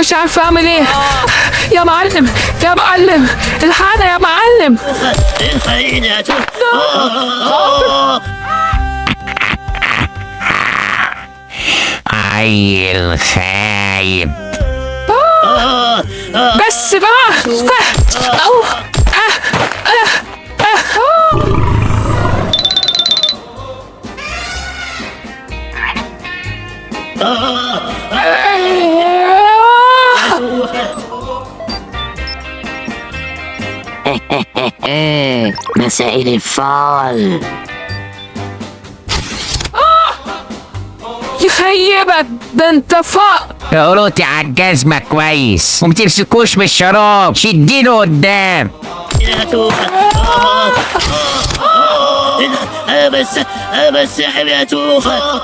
مش عارفه اعمل ايه. يا معلم يا معلم الحقنا يا معلم. عيل خايب. بس بقى أو. مسائل الفال. يخيبك ده انت فقر. قروتي على الجزمة كويس ومتمسكوش بالشراب، شديله قدام. بس يا توخة.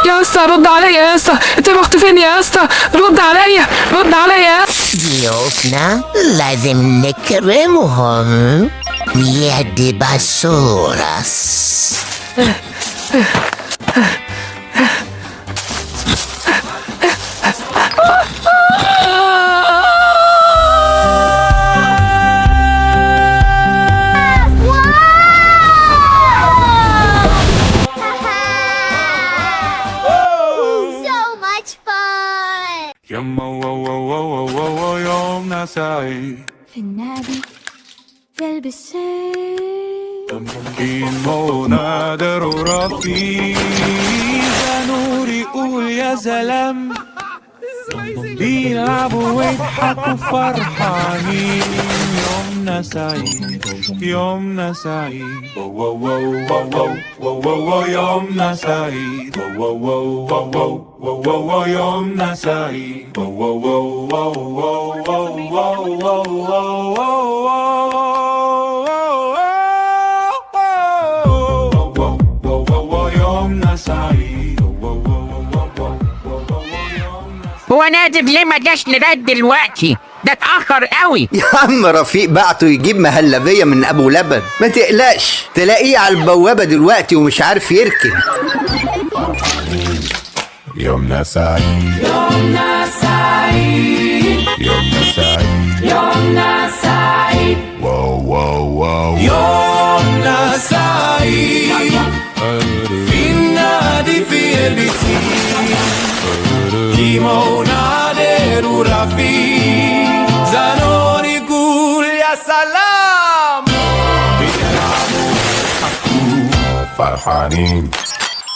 يا اسطى رد عليا يا اسطى، انت رحت فين يا اسطى؟ رد عليا رد عليا. ضيوفنا لازم نكرمهم. يدي باسوراس. يومنا سعيد في النادي تلبس شيء كيمو نادر ورفيق نور يقول يا سلام، بيلعبوا ويضحكوا فرحانين. يومنا سعيد يومنا سعيد واو واو واو واو واو يومنا سعيد واو واو واو واو واو يومنا سعيد واو واو واو واو واو واو واو يومنا سعيد. هو نادر ليه ما جاش لغاية دلوقتي؟ ده اتأخر قوي. يا عم رفيق بعته يجيب مهلبية من أبو لبن، ما تقلقش تلاقيه على البوابة دلوقتي ومش عارف يركن. يومنا سعيد يومنا سعيد يومنا سعيد يومنا سعيد واو واو واو يومنا سعيد في النادي في البسين. كيمو نادر ورفيق زانون يقول يا سلام، بيلعبوا ويضحكوا فرحانين.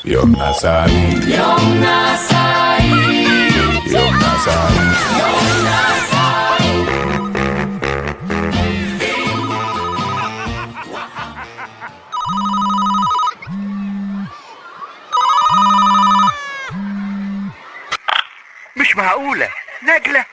يومنا سعيد يومنا سعيد يومنا سعيد يومنا سعيد. مش معقولة نجلة